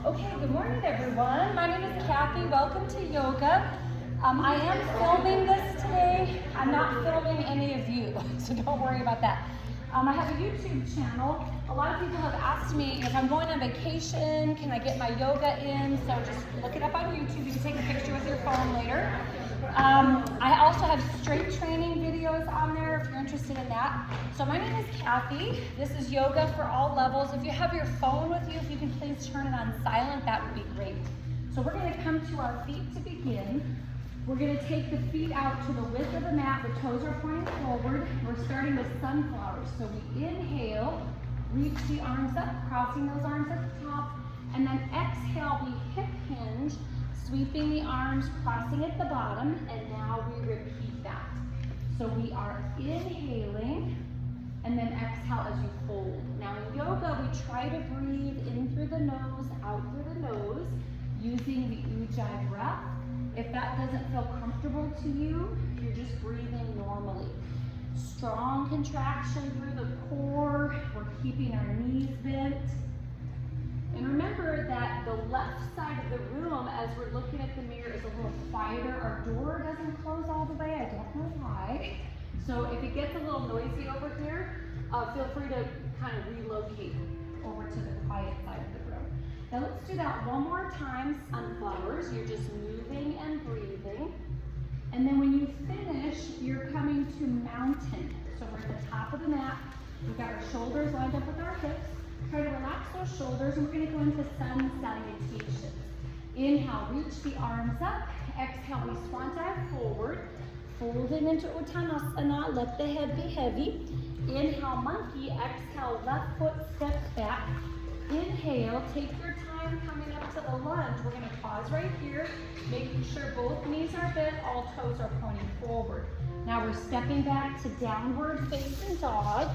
Okay, good morning everyone. My name is Kathy. Welcome to yoga. I am filming this today. I'm not filming any of you, so don't worry about that. I have a YouTube channel. A lot of people have asked me if I'm going on vacation, can I get my yoga in? So just look it up on YouTube. You can take a picture with your phone later. I also have straight training videos on there if you're interested in that. So my name is Kathy. This is yoga for all levels. If you have your phone with you, if you can please turn it on silent, that would be great. So we're going to come to our feet to begin. We're going to take the feet out to the width of the mat. The toes are pointing forward. We're starting with sunflowers. So we inhale, reach the arms up, crossing those arms at the top, and then exhale, we hip hinge, sweeping the arms, crossing at the bottom, and now we repeat that. So we are inhaling, and then exhale as you fold. Now in yoga, we try to breathe in through the nose, out through the nose, using the Ujjayi breath. If that doesn't feel comfortable to you, you're just breathing normally. Strong contraction through the core. We're keeping our knees bent. And remember that the left side of the room, as we're looking at the mirror, is a little quieter. Our door doesn't close all the way. I don't know why. So if it gets a little noisy over here, feel free to kind of relocate over to the quiet side of the room. Now let's do that one more time. Sunflowers. You're just moving and breathing. And then when you finish, you're coming to mountain. So we're at the top of the mat. We've got our shoulders lined up with our hips. Try to relax those shoulders, and we're going to go into sun salutations. Inhale, reach the arms up. Exhale, we swan dive forward. Folding into Uttanasana, let the head be heavy. Inhale, monkey. Exhale, left foot steps back. Inhale, take your time coming up to the lunge. We're going to pause right here, making sure both knees are bent, all toes are pointing forward. Now we're stepping back to downward facing dog.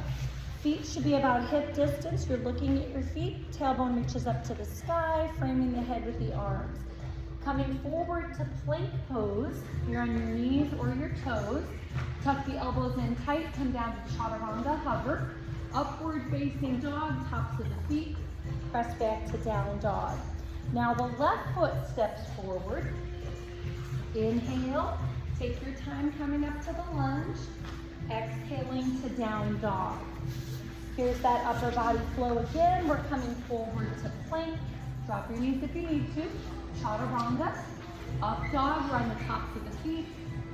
Feet should be about hip distance. You're looking at your feet. Tailbone reaches up to the sky, framing the head with the arms. Coming forward to plank pose. You're on your knees or your toes. Tuck the elbows in tight. Come down to chaturanga, hover. Upward facing dog, tops of the feet. Press back to down dog. Now the left foot steps forward. Inhale. Take your time coming up to the lunge. Exhaling to down dog. Here's that upper body flow again. We're coming forward to plank. Drop your knees if you need to. Chaturanga. Up dog, run the tops of the feet.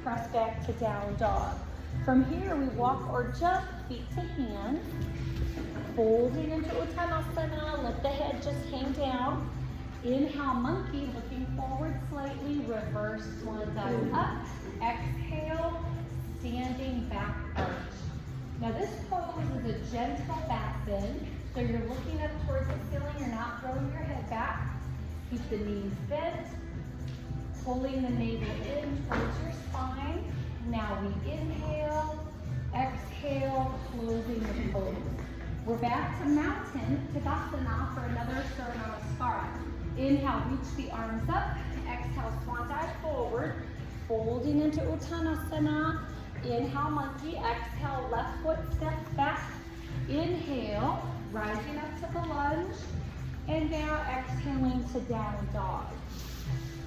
Press back to down dog. From here, we walk or jump, feet to hands. Folding into Uttanasana. Let the head just hang down. Inhale, monkey, looking forward slightly. Reverse swan dive up. Exhale, standing back arch. Now this pose is a gentle back bend, so you're looking up towards the ceiling, you're not throwing your head back. Keep the knees bent, pulling the navel in towards your spine. Now we inhale, exhale, closing the pose. We're back to mountain, Tadasana, for another Namaskara. Inhale, reach the arms up. Exhale, swan dive forward, folding into Uttanasana. Inhale, monkey. Exhale, left foot steps back. Inhale, rising up to the lunge. And now exhaling to down dog.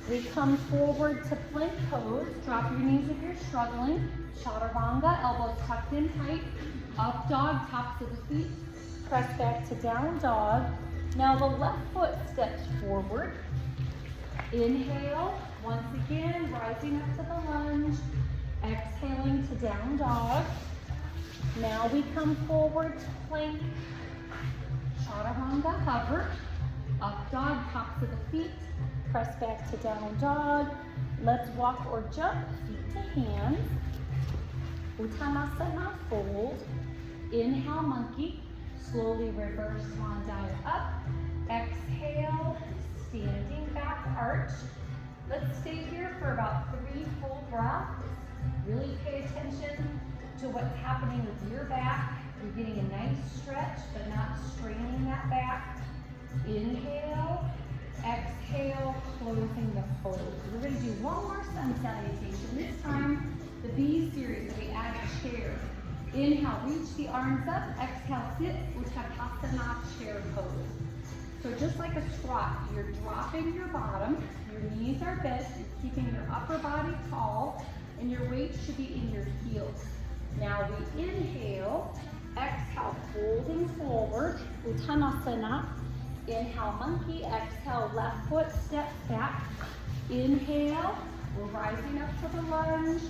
We come forward to plank pose. Drop your knees if you're struggling. Chaturanga, elbows tucked in tight. Up dog, tops of the feet. Press back to down dog. Now the left foot steps forward. Inhale, once again, rising up to the lunge. Exhaling to down dog. Now we come forward to plank. Chaturanga, hover. Up dog, tops of the feet. Press back to down dog. Let's walk or jump, feet to hands. Uttanasana, fold. Inhale, monkey. Slowly reverse swan dive up. Exhale, standing back arch. Let's stay here for about 3 full breaths. Really pay attention to what's happening with your back. You're getting a nice stretch, but not straining that back. Inhale, exhale, closing the pose. We're going to do one more sun salutation. This time, the B series, we add a chair. Inhale, reach the arms up. Exhale, sit, Uttanasana, chair pose. So just like a squat, you're dropping your bottom, your knees are bent, you're keeping your upper body tall, and your weight should be in your heels. Now we inhale, exhale, folding forward, Uttanasana. Inhale, monkey, exhale, left foot steps back. Inhale, we're rising up to the lunge,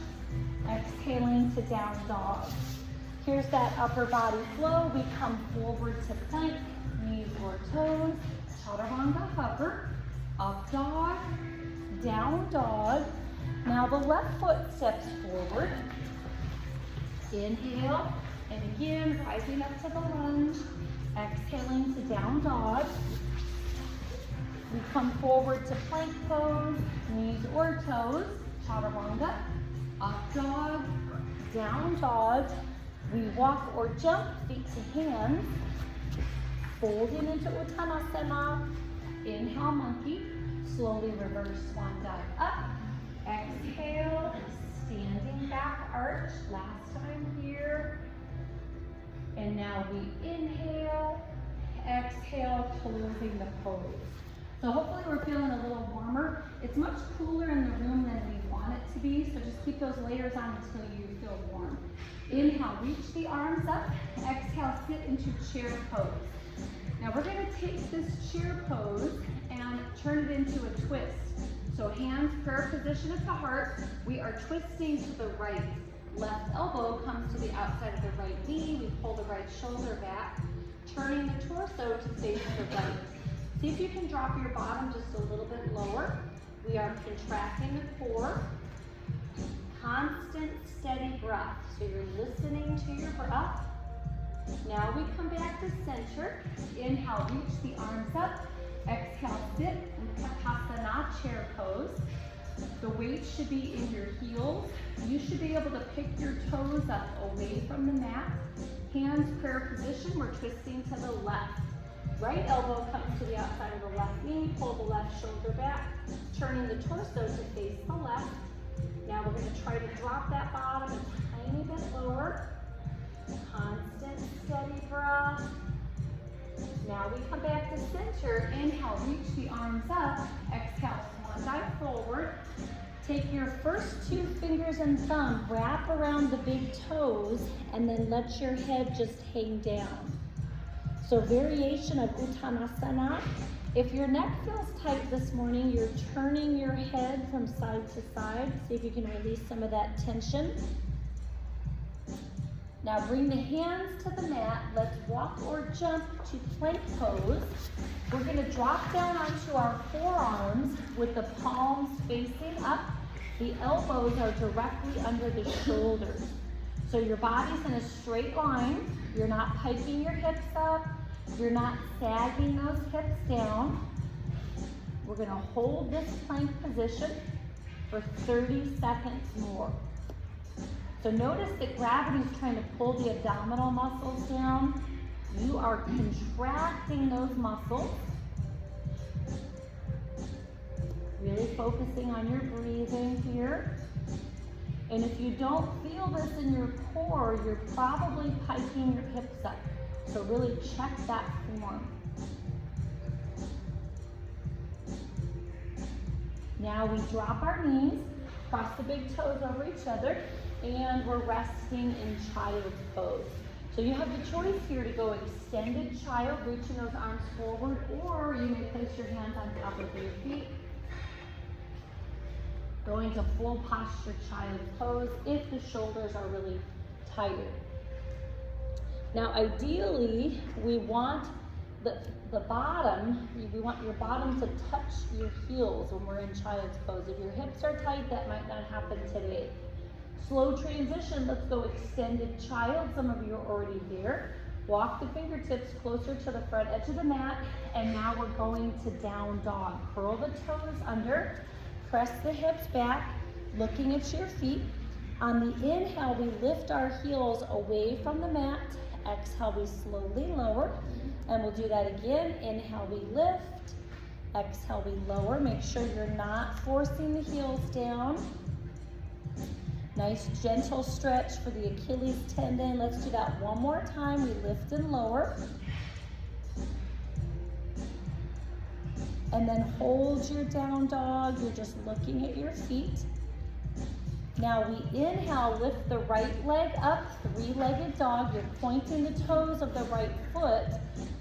exhaling to down dog. Here's that upper body flow. We come forward to plank, knees or toes, chaturanga hover, up dog, down dog. Now the left foot steps forward. Inhale, and again, rising up to the lunge, exhaling to down dog. We come forward to plank pose, knees or toes, chaturanga, up dog, down dog. We walk or jump, feet to hands, folding into Uttanasana. Inhale, monkey, slowly reverse swan dive up. Exhale, standing back arch, last time here. And now we inhale, exhale, closing the pose. So hopefully we're feeling a little warmer. It's much cooler in the room than we want it to be, so just keep those layers on until you feel warm. Inhale, reach the arms up. Exhale, sit into chair pose. Now we're gonna take this chair pose and turn it into a twist. So hands prayer position at the heart. We are twisting to the right. Left elbow comes to the outside of the right knee. We pull the right shoulder back, turning the torso to face the right. See if you can drop your bottom just a little bit lower. We are contracting the core. Constant, steady breath. So you're listening to your breath. Now we come back to center. Inhale, reach the arms up. Exhale, sit in Uttanasana, chair pose. The weight should be in your heels. You should be able to pick your toes up away from the mat. Hands prayer position, we're twisting to the left. Right elbow comes to the outside of the left knee, pull the left shoulder back, turning the torso to face the left. Now we're going to try to drop that bottom a tiny bit lower. Constant, steady breath. Now we come back to center. Inhale, reach the arms up. Exhale, swan dive forward. Take your first two fingers and thumb, wrap around the big toes, and then let your head just hang down. So variation of Uttanasana. If your neck feels tight this morning, you're turning your head from side to side. See if you can release some of that tension. Now bring the hands to the mat. Let's walk or jump to plank pose. We're going to drop down onto our forearms with the palms facing up. The elbows are directly under the shoulders. So your body's in a straight line. You're not hiking your hips up. You're not sagging those hips down. We're going to hold this plank position for 30 seconds more. So notice that gravity is trying to pull the abdominal muscles down. You are contracting those muscles. Really focusing on your breathing here. And if you don't feel this in your core, you're probably hiking your hips up. So really check that form. Now we drop our knees, cross the big toes over each other, and we're resting in child's pose. So you have the choice here to go extended child, reaching those arms forward, or you may place your hands on top of your feet. Going to full posture child's pose if the shoulders are really tired. Now ideally, we want the bottom, we want your bottom to touch your heels when we're in child's pose. If your hips are tight, that might not happen today. Slow transition, let's go extended child. Some of you are already there. Walk the fingertips closer to the front edge of the mat, and now we're going to down dog. Curl the toes under, press the hips back, looking at your feet. On the inhale, we lift our heels away from the mat. Exhale, we slowly lower, and we'll do that again. Inhale, we lift. Exhale, we lower. Make sure you're not forcing the heels down. Nice gentle stretch for the Achilles tendon. Let's do that one more time. We lift and lower. and then hold your down dog. You're just looking at your feet. Now we inhale, lift the right leg up, three-legged dog. You're pointing the toes of the right foot.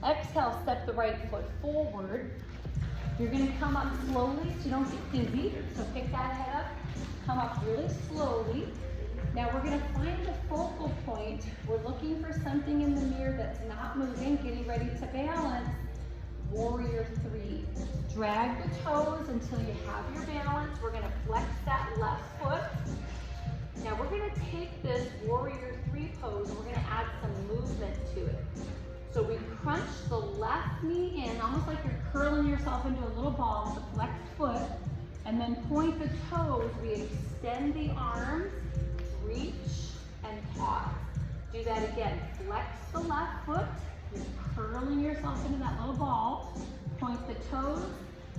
Exhale, step the right foot forward. You're gonna come up slowly so you don't get dizzy. So pick that head up, come up really slowly. Now we're gonna find the focal point. We're looking for something in the mirror that's not moving, getting ready to balance. Warrior three. Drag the toes until you have your balance. We're gonna flex that left foot. Now we're gonna take this warrior three pose and we're gonna add some movement to it. So we crunch the left knee in, almost like you're curling yourself into a little ball with a flexed foot, and then point the toes. We extend the arms, reach, and pause. Do that again. Flex the left foot. You're curling yourself into that little ball. Point the toes,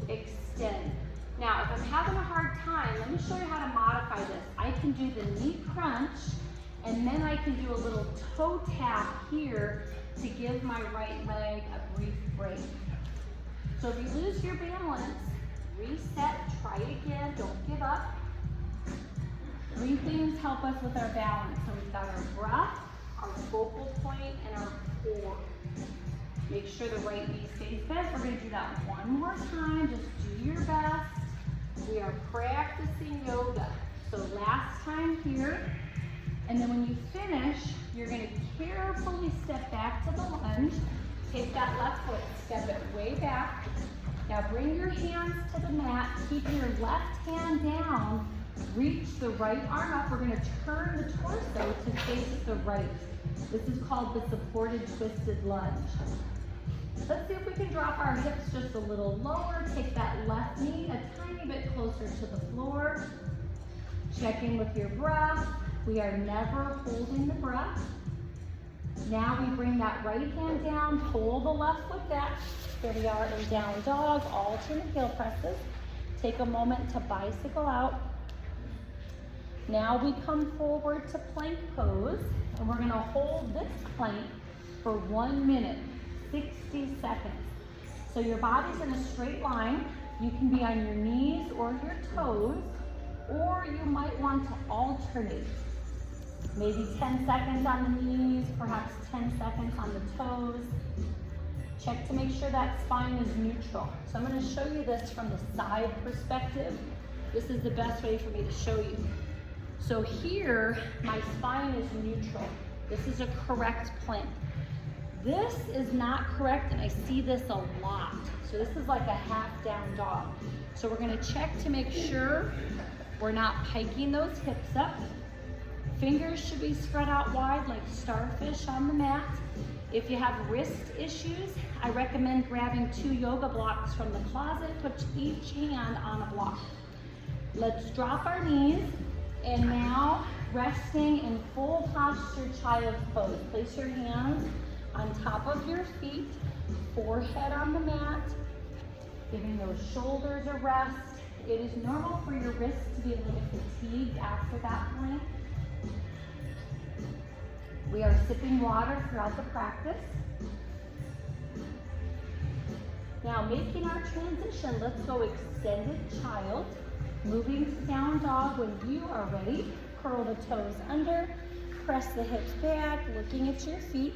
extend. Now, if I'm having a hard time, let me show you how to modify this. I can do the knee crunch, and then I can do a little toe tap here to give my right leg a brief break. So if you lose your balance, reset, try it again, don't give up. Three things help us with our balance. So we've got our breath, our focal point, and our core. Make sure the right knee stays bent. We're gonna do that one more time. Just do your best. We are practicing yoga. So last time here, and then when you finish, you're gonna carefully step back to the lunge. Take that left foot, step it way back. Now bring your hands to the mat. Keep your left hand down. Reach the right arm up. We're gonna turn the torso to face the right. This is called the supported twisted lunge. Let's see if we can drop our hips just a little lower. Take that left knee a tiny bit closer to the floor. Check in with your breath. We are never holding the breath. Now we bring that right hand down, pull the left foot back. Here we are in down dog, alternate heel presses. Take a moment to bicycle out. Now we come forward to plank pose, and we're gonna hold this plank for 1 minute, 60 seconds. So your body's in a straight line. You can be on your knees or your toes, or you might want to alternate. Maybe 10 seconds on the knees, perhaps 10 seconds on the toes. Check to make sure that spine is neutral. So I'm going to show you this from the side perspective. This is the best way for me to show you. So here, my spine is neutral. This is a correct plank. This is not correct, and I see this a lot. So this is like a half down dog. So we're going to check to make sure we're not hiking those hips up. Fingers should be spread out wide like starfish on the mat. If you have wrist issues, I recommend grabbing 2 yoga blocks from the closet, put each hand on a block. Let's drop our knees, and now resting in full posture child's pose. Place your hands on top of your feet, forehead on the mat, giving those shoulders a rest. It is normal for your wrists to be a little fatigued after that plank. We are sipping water throughout the practice. Now making our transition, let's go extended child. Moving to down dog when you are ready. Curl the toes under, press the hips back, looking at your feet.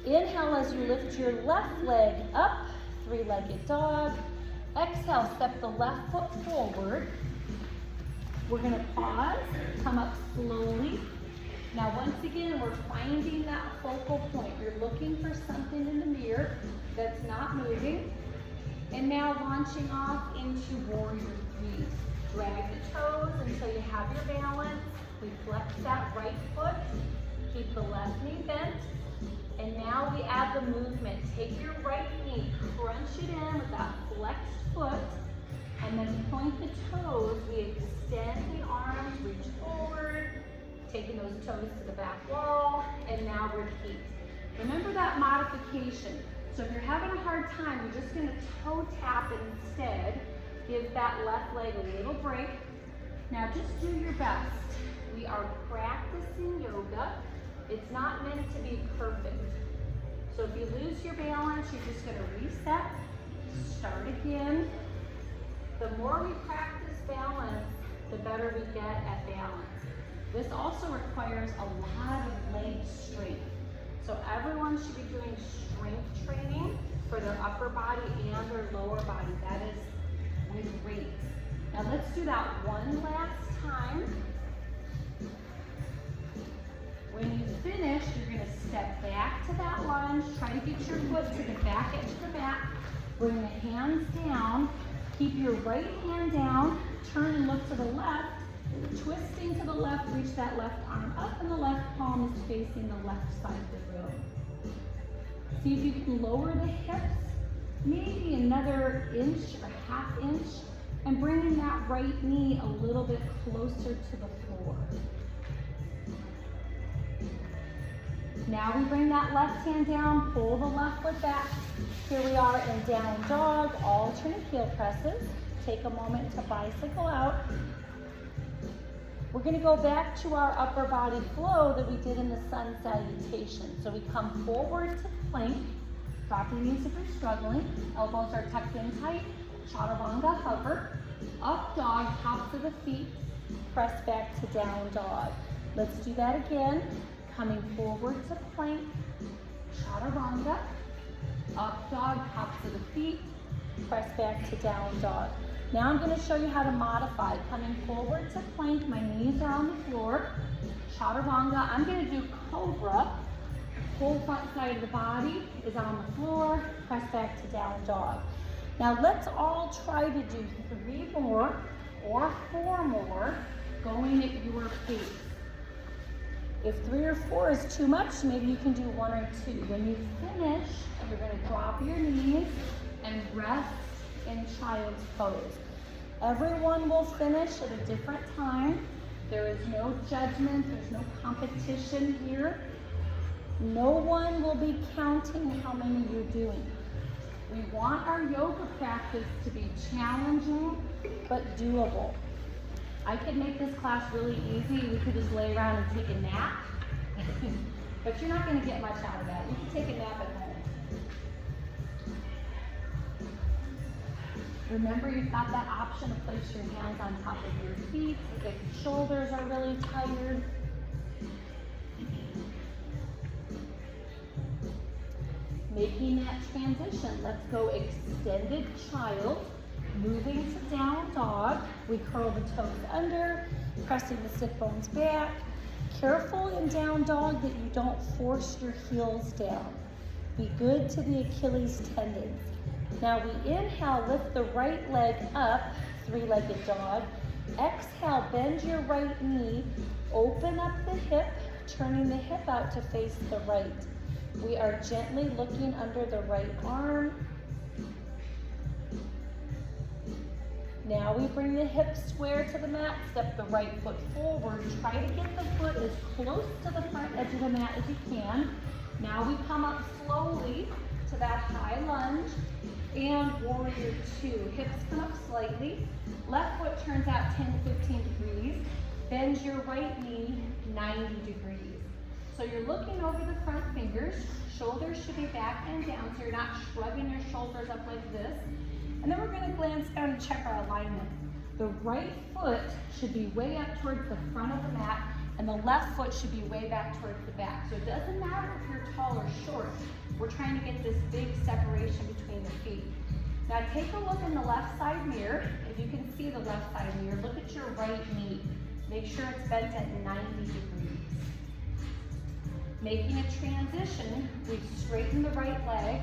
Inhale as you lift your left leg up, three-legged dog. Exhale, step the left foot forward. We're gonna pause, come up slowly. Now once again, we're finding that focal point. You're looking for something in the mirror that's not moving. And now launching off into warrior three. Drag the toes until you have your balance. We flex that right foot. Keep the left knee bent. And now we add the movement. Take your right knee, crunch it in with that flexed foot, and then point the toes. We extend the arms, reach forward, taking those toes to the back wall, and now repeat. Remember that modification. So if you're having a hard time, you're just gonna toe tap instead. Give that left leg a little break. Now just do your best. We are practicing yoga. It's not meant to be perfect. So if you lose your balance, you're just gonna reset, start again. The more we practice balance, the better we get at balance. This also requires a lot of leg strength. So everyone should be doing strength training for their upper body and their lower body. That is with weights. Now let's do that one last time. When you finish, you're going to step back to that lunge. Try to get your foot to the back edge of the mat. Bring the hands down. Keep your right hand down. Turn and look to the left. Twisting to the left, reach that left arm up, and the left palm is facing the left side of the room. See if you can lower the hips, maybe another inch or half inch, and bringing that right knee a little bit closer to the floor. Now we bring that left hand down, pull the left foot back. Here we are in down dog, alternate heel presses. Take a moment to bicycle out. We're going to go back to our upper body flow that we did in the sun salutation. So we come forward to plank, drop your knees if you're struggling, elbows are tucked in tight, chaturanga, hover, up dog, tops of the feet, press back to down dog. Let's do that again. Coming forward to plank, chaturanga, up dog, tops of the feet, press back to down dog. Now I'm going to show you how to modify. Coming forward to plank, my knees are on the floor. Chaturanga, I'm going to do cobra. Whole front side of the body is on the floor. Press back to down dog. Now let's all try to do 3 more or 4 more going at your pace. If 3 or 4 is too much, maybe you can do 1 or 2. When you finish, you're going to drop your knees and rest in child's pose. Everyone will finish at a different time. There is no judgment, there's no competition here. No one will be counting how many you're doing. We want our yoga practice to be challenging but doable. I could make this class really easy. We could just lay around and take a nap, but you're not going to get much out of that. You can take a nap at home. Remember, you've got that option to place your hands on top of your feet if your shoulders are really tired. Making that transition, let's go extended child, moving to down dog. We curl the toes under, pressing the sit bones back. Careful in down dog that you don't force your heels down. Be good to the Achilles tendons. Now we inhale, lift the right leg up, 3-legged dog. Exhale, bend your right knee, open up the hip, turning the hip out to face the right. We are gently looking under the right arm. Now we bring the hips square to the mat, step the right foot forward. Try to get the foot as close to the front edge of the mat as you can. Now we come up slowly to that high lunge. And warrior 2. Hips come up slightly. Left foot turns out 10 to 15 degrees. Bend your right knee 90 degrees. So you're looking over the front fingers. Shoulders should be back and down so you're not shrugging your shoulders up like this. And then we're going to glance down and check our alignment. The right foot should be way up towards the front of the mat, and the left foot should be way back towards the back. So it doesn't matter if you're tall or short. We're trying to get this big separation between the feet. Now take a look in the left side mirror. If you can see the left side mirror, look at your right knee. Make sure it's bent at 90 degrees. Making a transition, we straighten the right leg,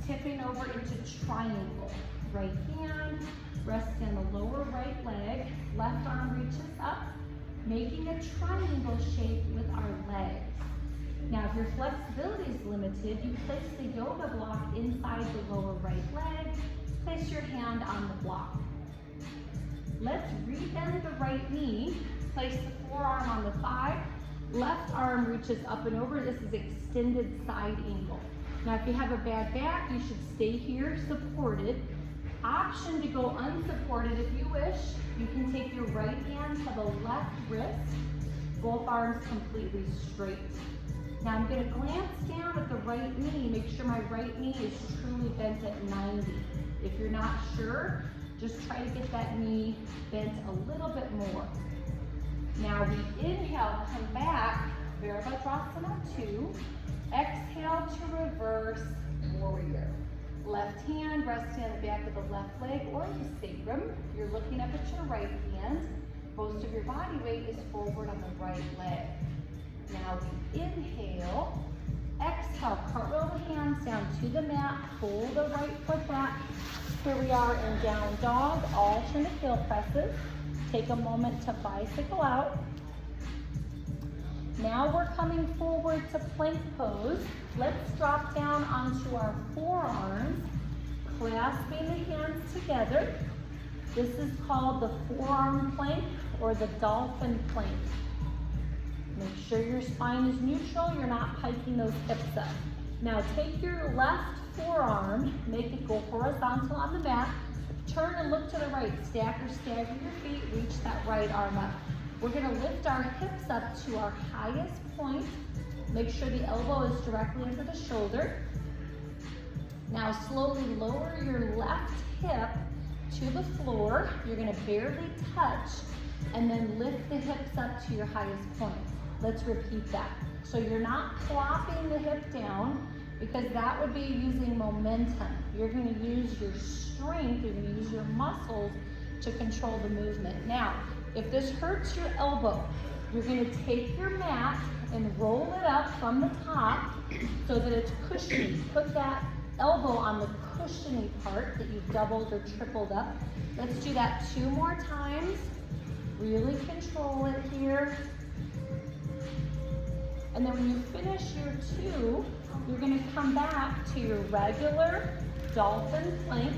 tipping over into triangle. Right hand, rest in the lower right leg, left arm reaches up, making a triangle shape with our legs. Now, if your flexibility is limited, you place the yoga block inside the lower right leg, place your hand on the block. Let's rebend the right knee, place the forearm on the thigh, left arm reaches up and over. This is extended side angle. Now, if you have a bad back, you should stay here supported. Option to go unsupported if you wish. You can take your right hand to the left wrist, both arms completely straight. Now I'm going to glance down at the right knee, make sure my right knee is truly bent at 90. If If you're not sure, just try to get that knee bent a little bit more. Now we inhale, come back, Virabhadrasana 2. Exhale to reverse warrior. Left hand resting on the back of the left leg or the sacrum. You're looking up at your right hand. Most of your body weight is forward on the right leg. Now we inhale, exhale, cartwheel the hands down to the mat, pull the right foot back. Here we are in down dog, alternate heel presses. Take a moment to bicycle out. Now we're coming forward to plank pose. Let's drop down onto our forearms, clasping the hands together. This is called the forearm plank or the dolphin plank. Make sure your spine is neutral, you're not hiking those hips up. Now take your left forearm, make it go horizontal on the mat. Turn and look to the right, stack or stagger your feet, reach that right arm up. We're gonna lift our hips up to our highest point. Make sure the elbow is directly under the shoulder. Now slowly lower your left hip to the floor. You're gonna barely touch and then lift the hips up to your highest point. Let's repeat that. So you're not plopping the hip down because that would be using momentum. You're gonna use your strength, you're gonna use your muscles to control the movement. Now, if this hurts your elbow, you're gonna take your mat and roll it up from the top so that it's cushiony. Put that elbow on the cushiony part that you've doubled or tripled up. Let's do that 2 more times. Really control it here. And then when you finish your 2, you're gonna come back to your regular dolphin plank.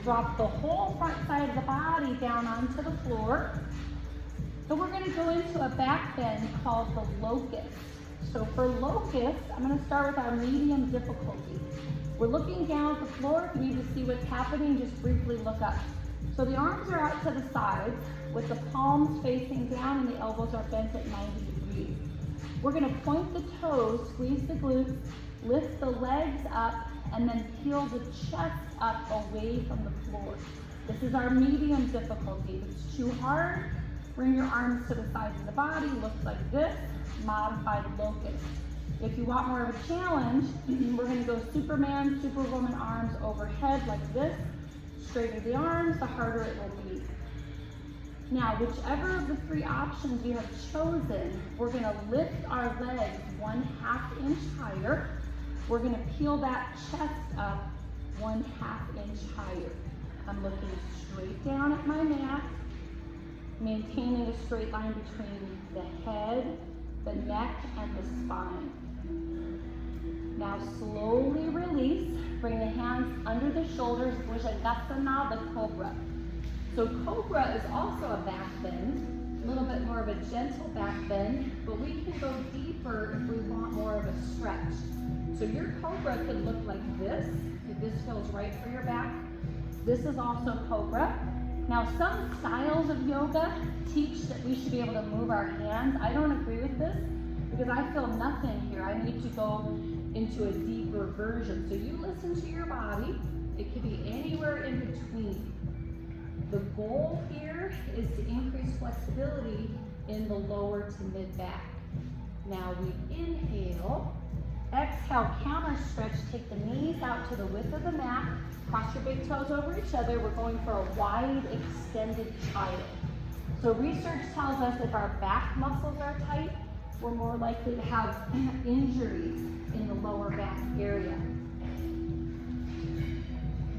Drop the whole front side of the body down onto the floor. And we're gonna go into a back bend called the locust. So for locust, I'm gonna start with our medium difficulty. We're looking down at the floor. If you need to see what's happening, just briefly look up. So the arms are out to the sides with the palms facing down and the elbows are bent at 90 degrees. We're gonna point the toes, squeeze the glutes, lift the legs up, and then peel the chest up away from the floor. This is our medium difficulty. If it's too hard, bring your arms to the sides of the body, look like this, modified locust. If you want more of a challenge, we're gonna go Superman, Superwoman arms overhead like this. Straighter the arms, the harder it will be. Now, whichever of the 3 options you have chosen, we're gonna lift our legs 1/2 inch higher. We're gonna peel that chest up 1/2 inch higher. I'm looking straight down at my mat, maintaining a straight line between the head, the neck, and the spine. Now slowly release, bring the hands under the shoulders, Bhujangasana, the cobra. So cobra is also a back bend, a little bit more of a gentle back bend, but we can go deeper if we want more of a stretch. So your cobra could look like this, if this feels right for your back. This is also cobra. Now some styles of yoga teach that we should be able to move our hands. I don't agree with this because I feel nothing here. I need to go into a deeper version. So you listen to your body. It could be anywhere in between. The goal here is to increase flexibility in the lower to mid back. Now we inhale, exhale, counter stretch, take the knees out to the width of the mat, cross your big toes over each other. We're going for a wide extended child. So research tells us if our back muscles are tight, we're more likely to have injuries in the lower back area.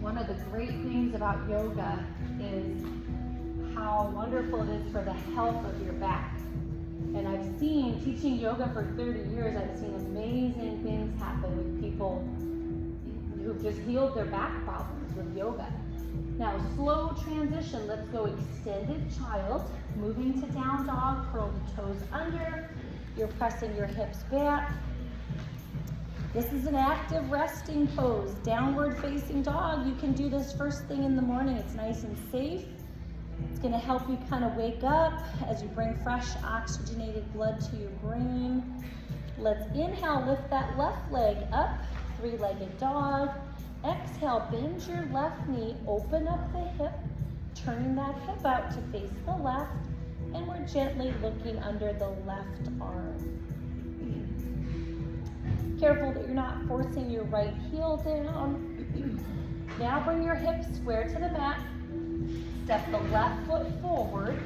One of the great things about yoga is how wonderful it is for the health of your back. And I've seen, teaching yoga for 30 years, I've seen amazing things happen with people who've just healed their back problems with yoga. Now, slow transition, let's go extended child, moving to down dog, curl the toes under, you're pressing your hips back. This is an active resting pose, downward facing dog. You can do this first thing in the morning. It's nice and safe. It's gonna help you kind of wake up as you bring fresh oxygenated blood to your brain. Let's inhale, lift that left leg up, 3-legged dog. Exhale. exhale, bend your left knee, open up the hip, turning that hip out to face the left, and we're gently looking under the left arm. Careful that you're not forcing your right heel down. Now bring your hips square to the mat. Step the left foot forward.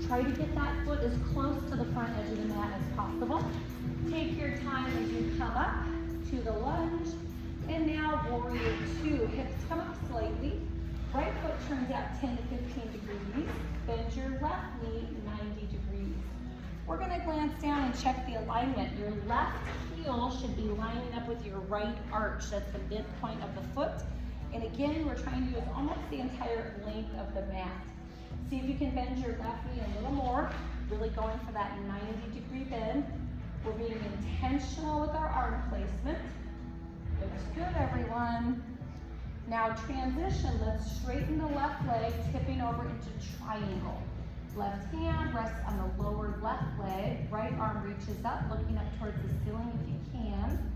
Try to get that foot as close to the front edge of the mat as possible. Take your time as you come up to the lunge. And now warrior two. Hips come up slightly. Right foot turns out 10 to 15 degrees. Bend your left knee 90 degrees. We're going to glance down and check the alignment. Your left heel should be lining up with your right arch. That's the midpoint of the foot. And again, we're trying to use almost the entire length of the mat. See if you can bend your left knee a little more, really going for that 90-degree bend. We're being intentional with our arm placement. Looks good, everyone. Now transition, let's straighten the left leg, tipping over into triangle. Left hand rests on the lower left leg, right arm reaches up, looking up towards the ceiling if you can,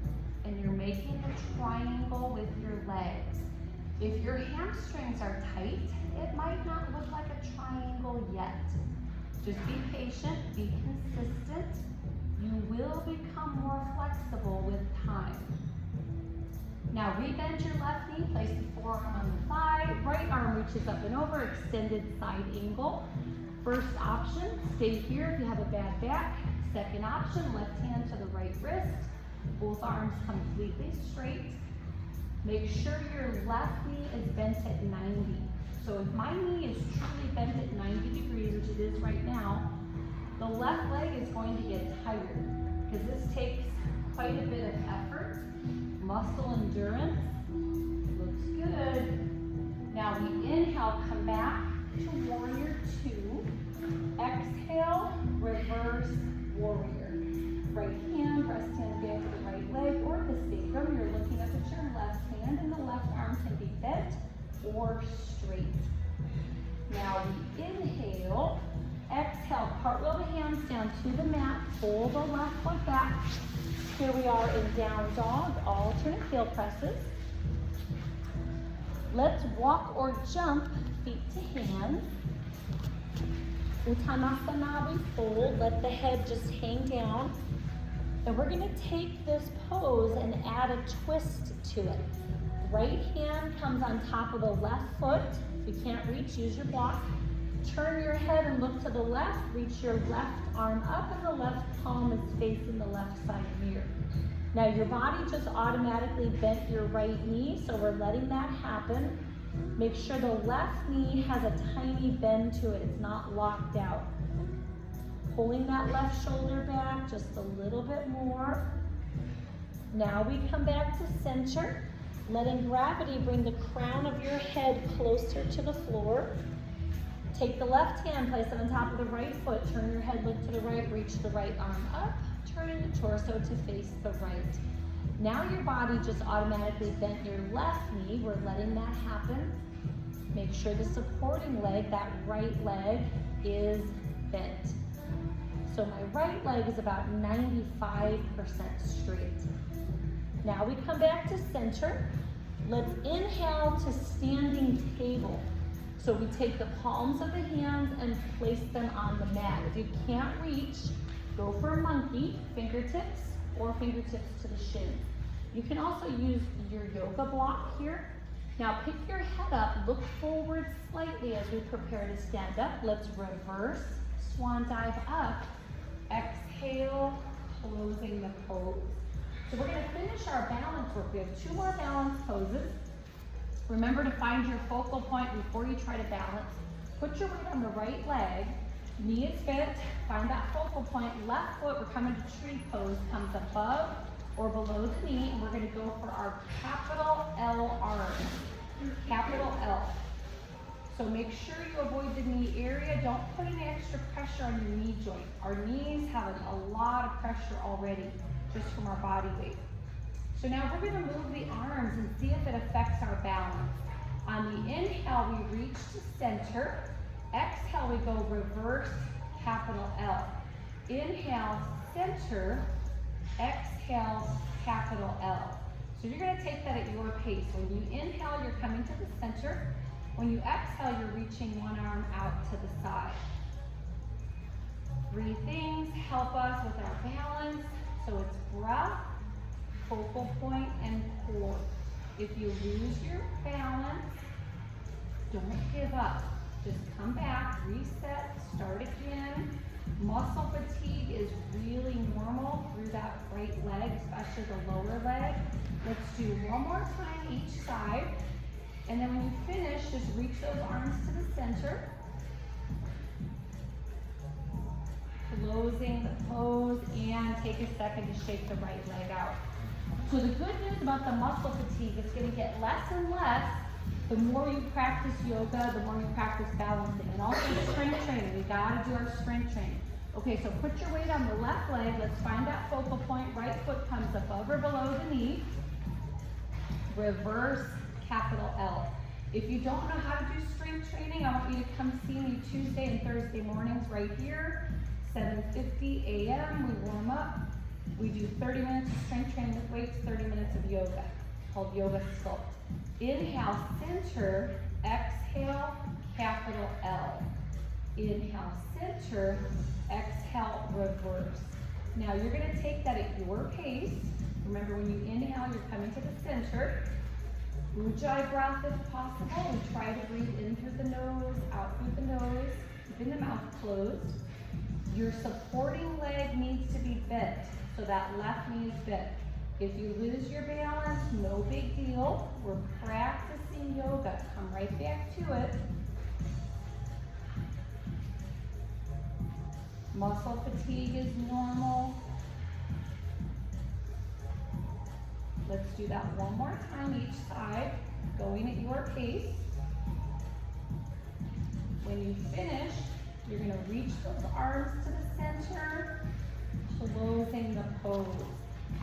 and you're making a triangle with your legs. If your hamstrings are tight, it might not look like a triangle yet. Just be patient, be consistent. You will become more flexible with time. Now rebend your left knee, place the forearm on the thigh, right arm reaches up and over, extended side angle. First option, stay here if you have a bad back. Second option, left hand to the right wrist, both arms completely straight. Make sure your left knee is bent at 90. So if my knee is truly bent at 90 degrees, which it is right now, the left leg is going to get tired because this takes quite a bit of effort, muscle endurance. Looks good. Now we inhale, come back to warrior two. Exhale, reverse warrior. Right hand, rest hand again to the right leg or the sacrum. You're looking up at your left hand and the left arm can be bent or straight. Now we inhale, exhale, cartwheel the hands down to the mat, pull the left foot back. Here we are in down dog, alternate heel presses. Let's walk or jump, feet to hands. Uttanasana, we fold, let the head just hang down. And we're gonna take this pose and add a twist to it. Right hand comes on top of the left foot. If you can't reach, use your block. Turn your head and look to the left, reach your left arm up and the left palm is facing the left side mirror. Now your body just automatically bent your right knee, so we're letting that happen. Make sure the left knee has a tiny bend to it, it's not locked out. Pulling that left shoulder back just a little bit more. Now we come back to center, letting gravity bring the crown of your head closer to the floor. Take the left hand, place it on top of the right foot, turn your head, look to the right, reach the right arm up, turning the torso to face the right. Now your body just automatically bent your left knee, we're letting that happen. Make sure the supporting leg, that right leg, is bent. So my right leg is about 95% straight. Now we come back to center. Let's inhale to standing table. So we take the palms of the hands and place them on the mat. If you can't reach, go for a monkey, fingertips, or fingertips to the shins. You can also use your yoga block here. Now pick your head up, look forward slightly as we prepare to stand up. Let's reverse swan dive up. Exhale, closing the pose. So we're going to finish our balance work. We have two more balance poses. Remember to find your focal point before you try to balance. Put your weight on the right leg, knee is bent, find that focal point. Left foot, we're coming to tree pose, comes above or below the knee, and we're going to go for our capital L arm. Capital L. So make sure you avoid the knee area. Don't put any extra pressure on your knee joint. Our knees have a lot of pressure already just from our body weight. So now we're going to move the arms and see if it affects our balance. On the inhale, we reach to center. Exhale, we go reverse capital L. Inhale, center. Exhale, capital L. So you're gonna take that at your pace. When you inhale, you're coming to the center. When you exhale, you're reaching one arm out to the side. 3 things help us with our balance. So it's breath, focal point, and core. If you lose your balance, don't give up. Just come back, reset, start again. Muscle fatigue is really normal through that right leg, especially the lower leg. Let's do one more time each side. And then when you finish, just reach those arms to the center. Closing the pose and take a second to shake the right leg out. So the good news about the muscle fatigue is going to get less and less the more you practice yoga, the more you practice balancing. And also strength training. We got to do our strength training. Okay, so put your weight on the left leg. Let's find that focal point. Right foot comes above or below the knee. Reverse capital L. If you don't know how to do strength training, I want you to come see me Tuesday and Thursday mornings right here. 7:50 a.m. we warm up. We do 30 minutes of strength training with weights, 30 minutes of yoga, called yoga sculpt. Inhale, center, exhale, capital L. Inhale, center, exhale, reverse. Now you're gonna take that at your pace. Remember, when you inhale, you're coming to the center. Ujjayi breath if possible. We try to breathe in through the nose, out through the nose, keeping the mouth closed. Your supporting leg needs to be bent, so that left knee is bent. If you lose your balance, no big deal. We're practicing yoga. Come right back to it. Muscle fatigue is normal. Let's do that one more time each side, going at your pace. When you finish, you're going to reach those arms to the center, closing the pose.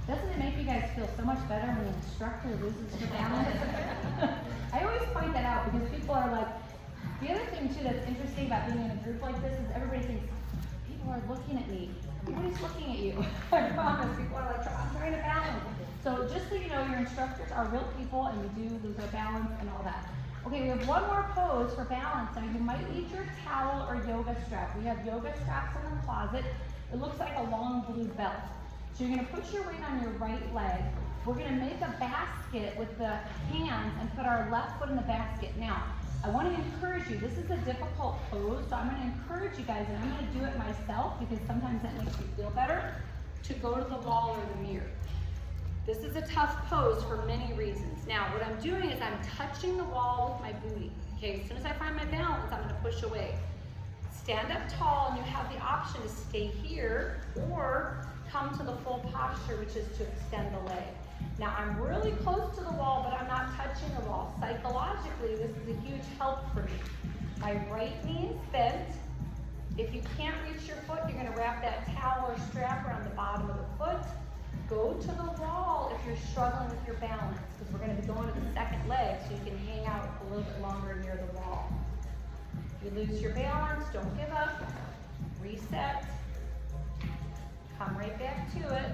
Doesn't it make you guys feel so much better when the instructor loses her balance? I always point that out because people are like, the other thing too that's interesting about being in a group like this is everybody thinks, people are looking at me. Everybody's looking at you. I promise, people are like, I'm trying to balance. So just so you know, your instructors are real people and we do lose our balance and all that. Okay, we have one more pose for balance. Now you might need your towel or yoga strap. We have yoga straps in the closet. It looks like a long blue belt. So you're gonna put your weight on your right leg. We're gonna make a basket with the hands and put our left foot in the basket. Now, I wanna encourage you, this is a difficult pose, so I'm gonna encourage you guys, and I'm gonna do it myself because sometimes that makes me feel better, to go to the wall or the mirror. This is a tough pose for many reasons. Now, what I'm doing is I'm touching the wall with my booty. Okay, as soon as I find my balance, I'm gonna push away. Stand up tall, and you have the option to stay here or come to the full posture, which is to extend the leg. Now, I'm really close to the wall, but I'm not touching the wall. Psychologically, this is a huge help for me. My right knee is bent. If you can't reach your foot, you're gonna wrap that towel or strap around the bottom of the foot. Go to the wall if you're struggling with your balance, because we're going to be going to the second leg so you can hang out a little bit longer near the wall. If you lose your balance, don't give up. Reset. Come right back to it.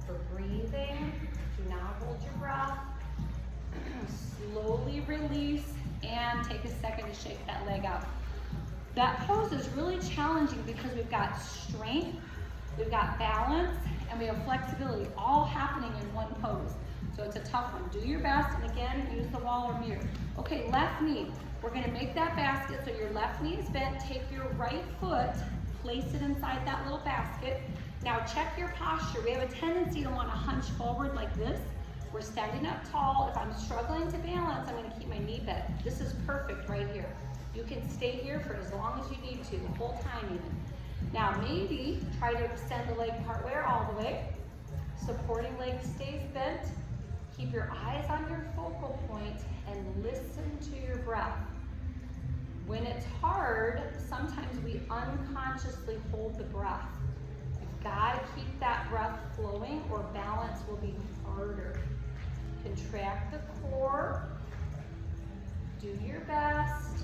For breathing, do not hold your breath. Slowly release and take a second to shake that leg out. That pose is really challenging because we've got strength, we've got balance, and we have flexibility all happening in one pose. So it's a tough one. Do your best, and again, use the wall or mirror. Okay, left knee. We're gonna make that basket so your left knee is bent. Take your right foot, place it inside that little basket. Now check your posture. We have a tendency to wanna hunch forward like this. We're standing up tall. If I'm struggling to balance, I'm gonna keep my knee bent. This is perfect right here. You can stay here for as long as you need to, the whole time even. Now maybe try to extend the leg partway or all the way. Supporting leg stays bent. Keep your eyes on your focal point and listen to your breath. When it's hard, sometimes we unconsciously hold the breath. You've got to keep that breath flowing or balance will be harder. Contract the core. Do your best.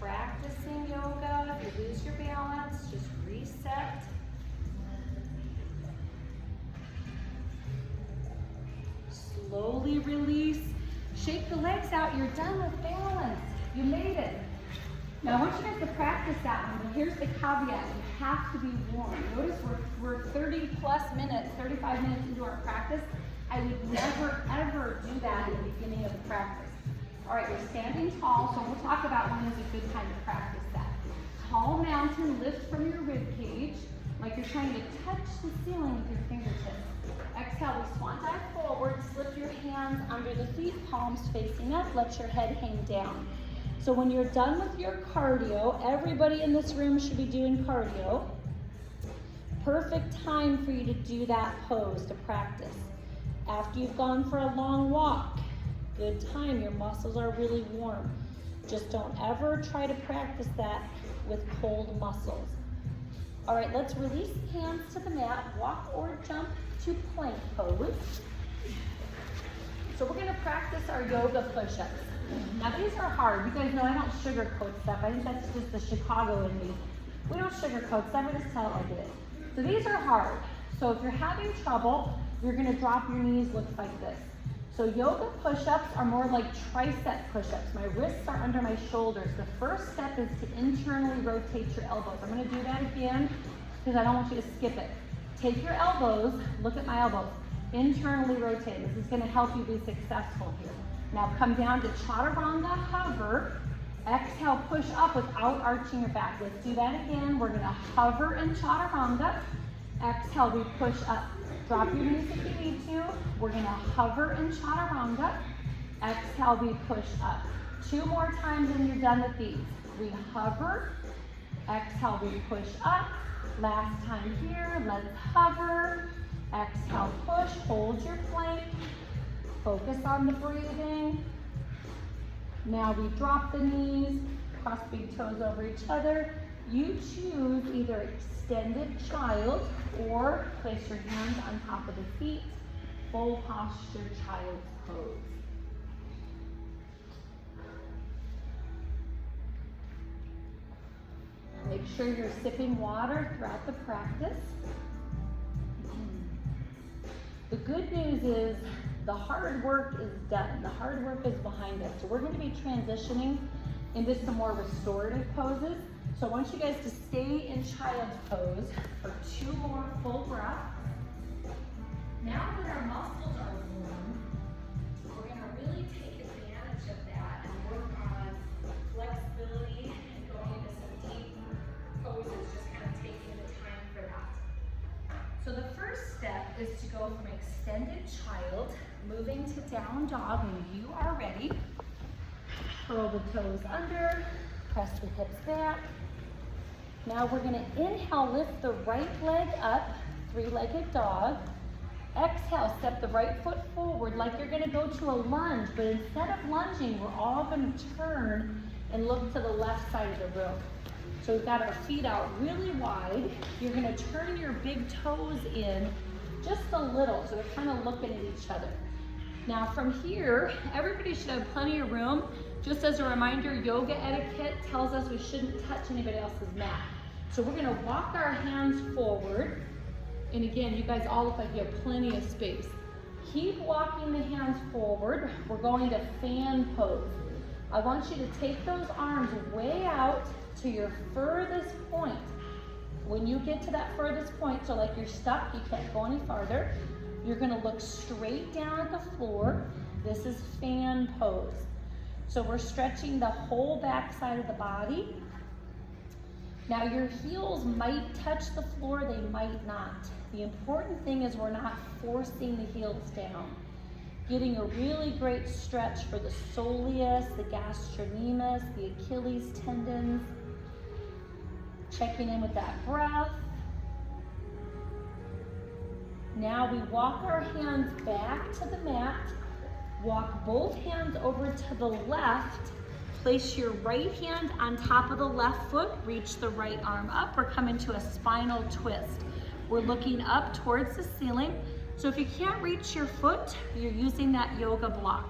practicing yoga. If you lose your balance, just reset. Slowly release. Shake the legs out. You're done with balance. You made it. Now I want you guys to practice that one, but here's the caveat. You have to be warm. Notice we're 30 plus minutes, 35 minutes into our practice. I would never, ever do that at the beginning of the practice. All right, we're standing tall, so we'll talk about when is a good time to practice that. Tall mountain, lift from your rib cage, like you're trying to touch the ceiling with your fingertips. Exhale, we swan dive forward, slip your hands under the feet, palms facing up, let your head hang down. So when you're done with your cardio, everybody in this room should be doing cardio. Perfect time for you to do that pose to practice. After you've gone for a long walk, good time, your muscles are really warm. Just don't ever try to practice that with cold muscles. All right, let's release the hands to the mat, walk or jump to plank pose. So we're gonna practice our yoga push-ups. Now these are hard. You guys know I don't sugarcoat stuff. I think that's just the Chicago in me. We don't sugarcoat stuff, we just tell it like it is. So these are hard. So if you're having trouble, you're gonna drop your knees, looks like this. So yoga push-ups are more like tricep push-ups. My wrists are under my shoulders. The first step is to internally rotate your elbows. I'm gonna do that again because I don't want you to skip it. Take your elbows, look at my elbows, internally rotate. This is gonna help you be successful here. Now come down to chaturanga, hover. Exhale, push up without arching your back. Let's do that again. We're gonna hover in chaturanga. Exhale, we push up. Drop your knees if you need to. We're gonna hover in chaturanga. Exhale, we push up. 2 more times and you're done with these. We hover. Exhale, we push up. Last time here, let's hover. Exhale, push, hold your plank. Focus on the breathing. Now we drop the knees, cross big toes over each other. You choose either extended child or place your hands on top of the feet, full posture child's pose. Make sure you're sipping water throughout the practice. The good news is the hard work is done. The hard work is behind us. So we're going to be transitioning into some more restorative poses. So I want you guys to stay in child's pose for 2 more full breaths. Now that our muscles are warm, we're going to really take advantage of that and work on flexibility and going into some deep poses, just kind of taking the time for that. So the first step is to go from extended child, moving to down dog when you are ready. Curl the toes under, press the hips back. Now we're gonna inhale, lift the right leg up, 3-legged dog. Exhale, step the right foot forward like you're gonna go to a lunge, but instead of lunging, we're all gonna turn and look to the left side of the room. So we've got our feet out really wide. You're gonna turn your big toes in just a little, so they're kind of looking at each other. Now from here, everybody should have plenty of room. Just as a reminder, yoga etiquette tells us we shouldn't touch anybody else's mat. So we're gonna walk our hands forward. And again, you guys all look like you have plenty of space. Keep walking the hands forward. We're going to fan pose. I want you to take those arms way out to your furthest point. When you get to that furthest point, so like you're stuck, you can't go any farther, you're gonna look straight down at the floor. This is fan pose. So we're stretching the whole back side of the body. Now your heels might touch the floor, they might not. The important thing is we're not forcing the heels down. Getting a really great stretch for the soleus, the gastrocnemius, the Achilles tendons. Checking in with that breath. Now we walk our hands back to the mat. Walk both hands over to the left. Place your right hand on top of the left foot. Reach the right arm up. We're coming to a spinal twist. We're looking up towards the ceiling. So if you can't reach your foot, you're using that yoga block.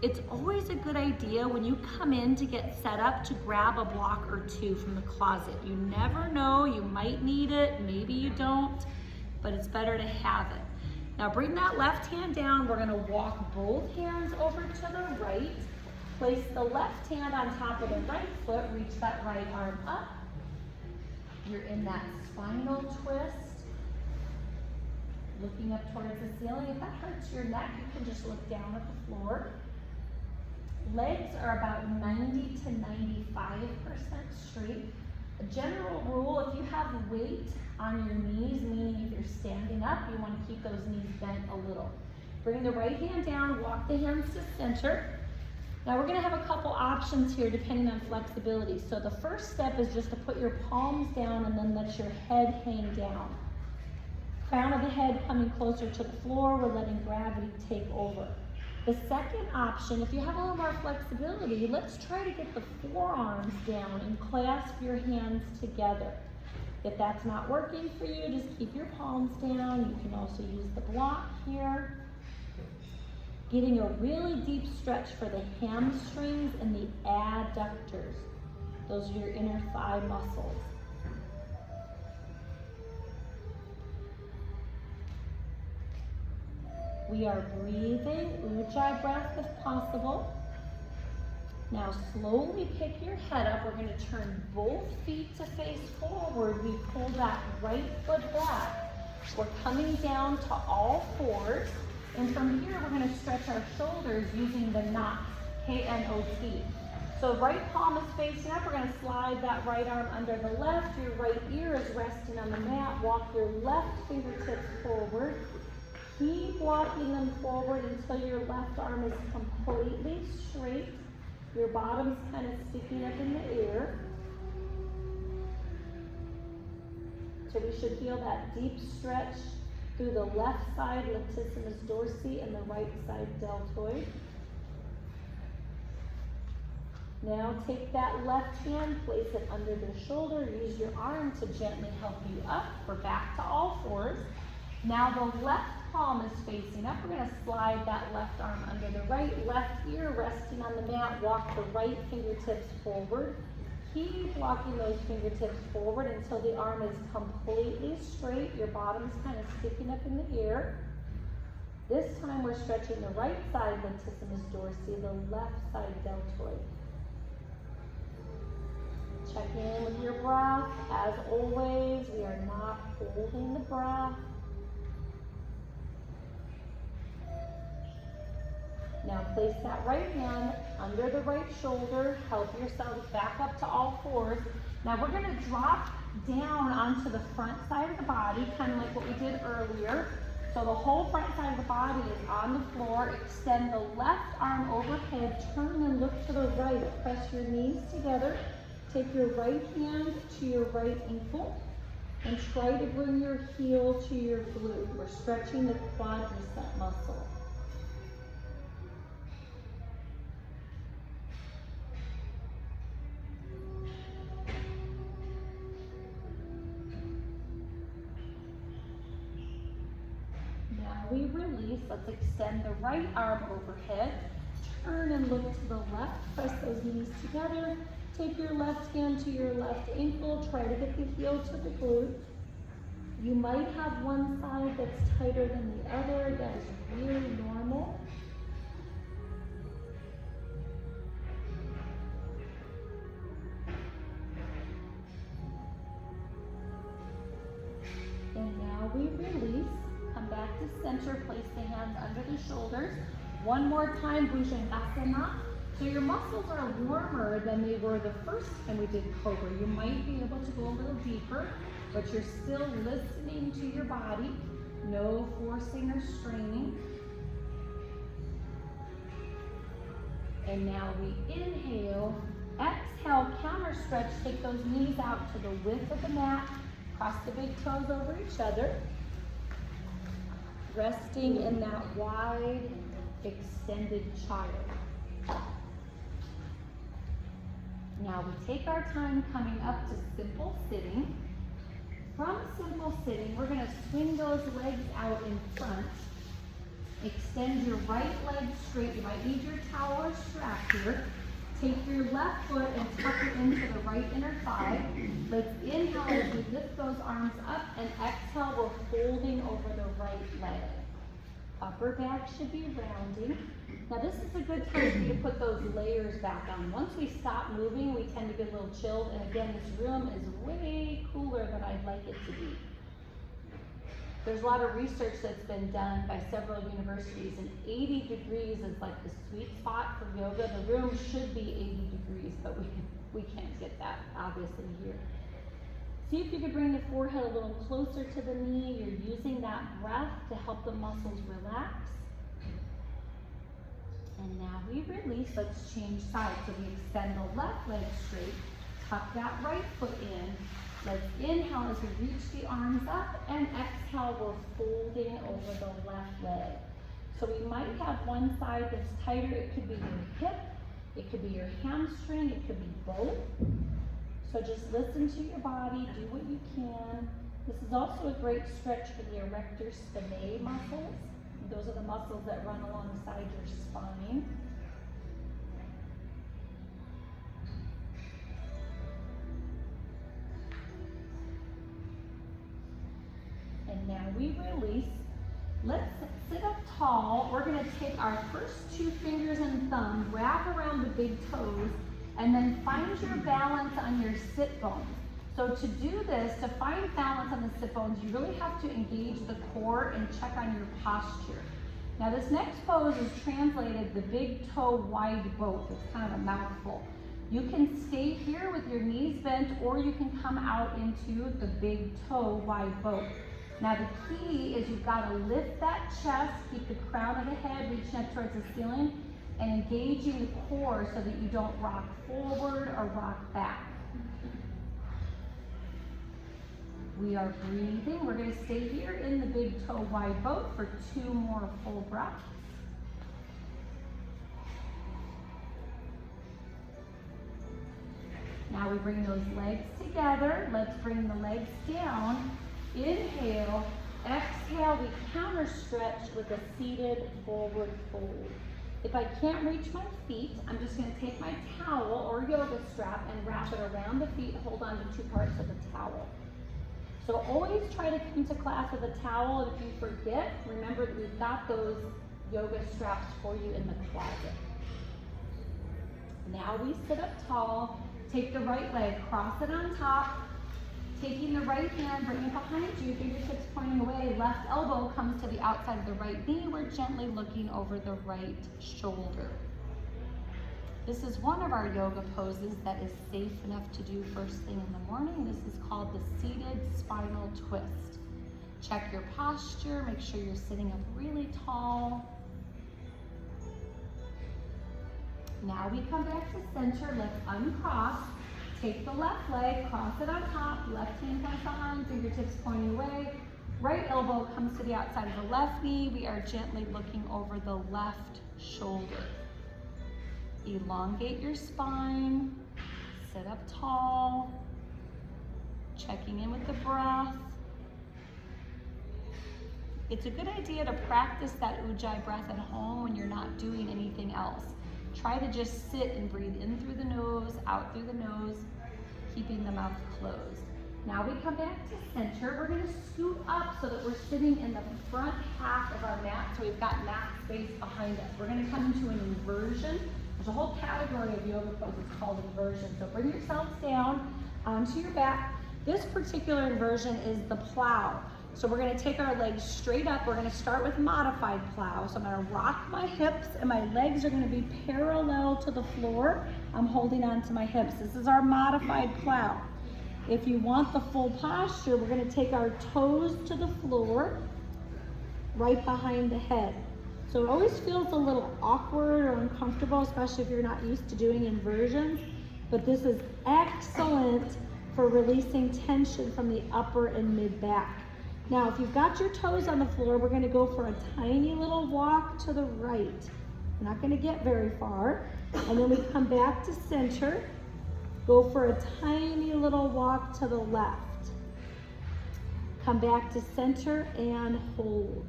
It's always a good idea when you come in to get set up to grab a block or two from the closet. You never know, you might need it, maybe you don't, but it's better to have it. Now bring that left hand down. We're gonna walk both hands over to the right. Place the left hand on top of the right foot, reach that right arm up. You're in that spinal twist, looking up towards the ceiling. If that hurts your neck, you can just look down at the floor. Legs are about 90 to 95% straight. A general rule, if you have weight on your knees, meaning if you're standing up, you want to keep those knees bent a little. Bring the right hand down, walk the hands to center. Now we're gonna have a couple options here depending on flexibility. So the first step is just to put your palms down and then let your head hang down. Crown of the head coming closer to the floor, we're letting gravity take over. The second option, if you have a little more flexibility, let's try to get the forearms down and clasp your hands together. If that's not working for you, just keep your palms down. You can also use the block here. Getting a really deep stretch for the hamstrings and the adductors. Those are your inner thigh muscles. We are breathing, ujjayi breath if possible. Now slowly pick your head up. We're gonna turn both feet to face forward. We pull that right foot back. We're coming down to all fours. And from here, we're gonna stretch our shoulders using the knot, K-N-O-T. So right palm is facing up. We're gonna slide that right arm under the left. Your right ear is resting on the mat. Walk your left fingertips forward. Keep walking them forward until your left arm is completely straight. Your bottom's kind of sticking up in the air. So we should feel that deep stretch through the left side latissimus dorsi and the right side deltoid. Now take that left hand, place it under the shoulder. Use your arm to gently help you up. We're back to all fours. Now the left palm is facing up. We're gonna slide that left arm under the right, left ear resting on the mat. Walk the right fingertips forward. Keep walking those fingertips forward until the arm is completely straight. Your bottom's kind of sticking up in the air. This time we're stretching the right side latissimus dorsi, the left side deltoid. Check in with your breath. As always, we are not holding the breath. Now place that right hand under the right shoulder. Help yourself back up to all fours. Now we're gonna drop down onto the front side of the body, kind of like what we did earlier. So the whole front side of the body is on the floor. Extend the left arm overhead. Turn and look to the right. Press your knees together. Take your right hand to your right ankle and try to bring your heel to your glute. We're stretching the quadricep muscle. We release. Let's extend the right arm overhead. Turn and look to the left. Press those knees together. Take your left hand to your left ankle. Try to get the heel to the glute. You might have one side that's tighter than the other. That is really normal. And now we release. Come back to center, place the hands under the shoulders. One more time, Bhujangasana. So your muscles are warmer than they were the first time we did Cobra. You might be able to go a little deeper, but you're still listening to your body. No forcing or straining. And now we inhale, exhale, counter stretch. Take those knees out to the width of the mat. Cross the big toes over each other. Resting in that wide, extended child. Now we take our time coming up to simple sitting. From simple sitting, we're gonna swing those legs out in front. Extend your right leg straight. You might need your towel or strap here. Take your left foot and tuck it into the right inner thigh. Let's inhale as we lift those arms up, and exhale, we're folding over the right leg. Upper back should be rounding. Now this is a good time for you to put those layers back on. Once we stop moving, we tend to get a little chilled, and again, this room is way cooler than I'd like it to be. There's a lot of research that's been done by several universities, and 80 degrees is like the sweet spot for yoga. The room should be 80 degrees, but we can't get that, obviously, here. See if you could bring the forehead a little closer to the knee. You're using that breath to help the muscles relax. And now we release. Let's change sides. So we extend the left leg straight, tuck that right foot in. Let's inhale as we reach the arms up, and exhale, we're folding over the left leg. So we might have one side that's tighter. It could be your hip, it could be your hamstring, it could be both. So just listen to your body, do what you can. This is also a great stretch for the erector spinae muscles. Those are the muscles that run alongside your spine. And now we release. Let's sit up tall. We're going to take our first two fingers and thumb, wrap around the big toes, and then find your balance on your sit bones. So to do this, to find balance on the sit bones, you really have to engage the core and check on your posture. Now this next pose is translated the big toe wide boat. It's kind of a mouthful. You can stay here with your knees bent, or you can come out into the big toe wide boat. Now the key is you've got to lift that chest, keep the crown of the head reaching up towards the ceiling, and engaging the core so that you don't rock forward or rock back. We are breathing. We're going to stay here in the big toe wide boat for 2 more full breaths. Now we bring those legs together. Let's bring the legs down. Inhale, exhale, we counter stretch with a seated forward fold. If I can't reach my feet, I'm just going to take my towel or yoga strap and wrap it around the feet, hold on to 2 parts of the towel. So always try to come to class with a towel, and if you forget, remember that we've got those yoga straps for you in the closet. Now we sit up tall, take the right leg, cross it on top. Taking the right hand, bring it behind you, fingertips pointing away, left elbow comes to the outside of the right knee. We're gently looking over the right shoulder. This is one of our yoga poses that is safe enough to do first thing in the morning. This is called the seated spinal twist. Check your posture, make sure you're sitting up really tall. Now we come back to center, let's uncross. Take the left leg, cross it on top, left hand comes behind, fingertips pointing away. Right elbow comes to the outside of the left knee. We are gently looking over the left shoulder. Elongate your spine, sit up tall, checking in with the breath. It's a good idea to practice that Ujjayi breath at home when you're not doing anything else. Try to just sit and breathe in through the nose, out through the nose, keeping the mouth closed. Now we come back to center. We're going to scoot up so that we're sitting in the front half of our mat, so we've got mat space behind us. We're going to come into an inversion. There's a whole category of yoga poses called inversion. So bring yourselves down onto your back. This particular inversion is the plow. So we're going to take our legs straight up. We're going to start with modified plow. So I'm going to rock my hips, and my legs are going to be parallel to the floor. I'm holding on to my hips. This is our modified plow. If you want the full posture, we're going to take our toes to the floor, right behind the head. So it always feels a little awkward or uncomfortable, especially if you're not used to doing inversions. But this is excellent for releasing tension from the upper and mid back. Now, if you've got your toes on the floor, we're going to go for a tiny little walk to the right. We're not going to get very far. And then we come back to center. Go for a tiny little walk to the left. Come back to center and hold.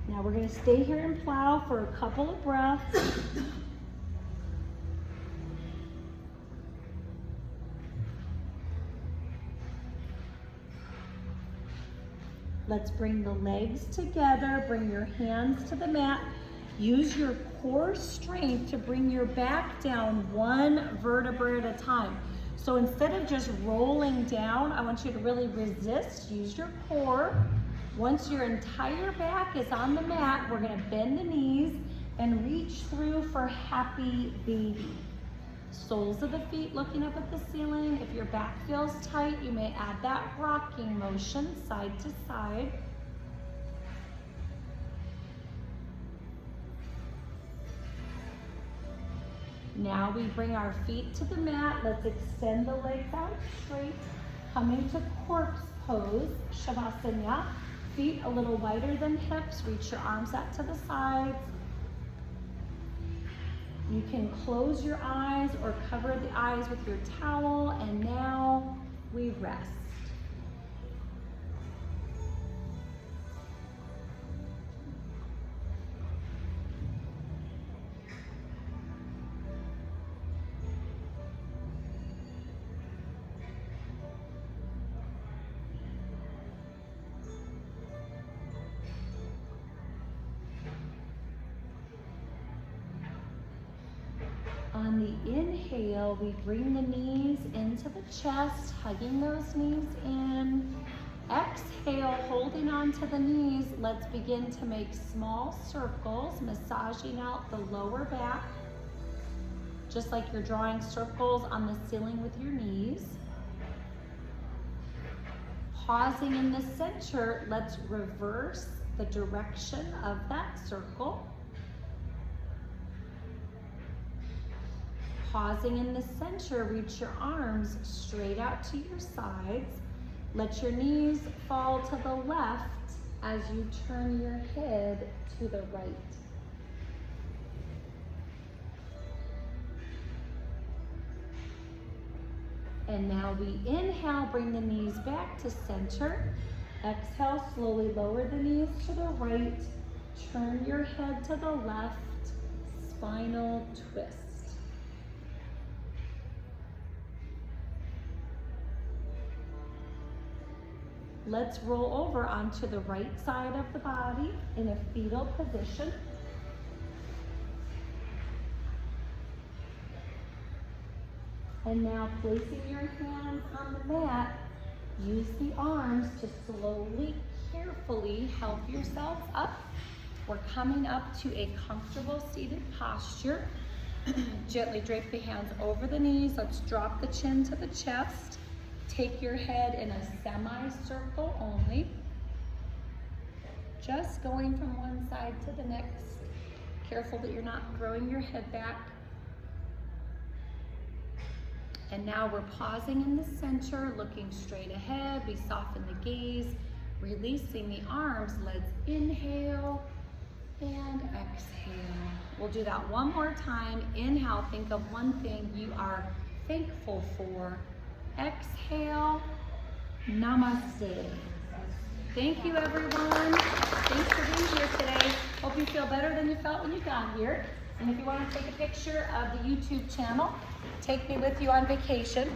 Now we're gonna stay here and plow for a couple of breaths. Let's bring the legs together, bring your hands to the mat. Use your core strength to bring your back down one vertebra at a time. So instead of just rolling down, I want you to really resist, use your core. Once your entire back is on the mat, we're gonna bend the knees and reach through for happy baby. Soles of the feet looking up at the ceiling. If your back feels tight, you may add that rocking motion side to side. Now we bring our feet to the mat. Let's extend the legs out straight. Coming to corpse pose, Shavasana. Feet a little wider than hips. Reach your arms out to the sides. You can close your eyes or cover the eyes with your towel, and now we rest. On the inhale, we bring the knees into the chest, hugging those knees in. Exhale, holding on to the knees, let's begin to make small circles, massaging out the lower back, just like you're drawing circles on the ceiling with your knees. Pausing in the center, let's reverse the direction of that circle. Pausing in the center, reach your arms straight out to your sides. Let your knees fall to the left as you turn your head to the right. And now we inhale, bring the knees back to center. Exhale, slowly lower the knees to the right. Turn your head to the left, spinal twist. Let's roll over onto the right side of the body in a fetal position. And now placing your hands on the mat, use the arms to slowly, carefully help yourselves up. We're coming up to a comfortable seated posture. Gently drape the hands over the knees. Let's drop the chin to the chest. Take your head in a semicircle only. Just going from one side to the next. Careful that you're not throwing your head back. And now we're pausing in the center, looking straight ahead. We soften the gaze, releasing the arms. Let's inhale and exhale. We'll do that one more time. Inhale, think of one thing you are thankful for. Exhale, namaste. Thank you, everyone. Thanks for being here today. Hope you feel better than you felt when you got here. And if you want to take a picture of the YouTube channel, take me with you on vacation.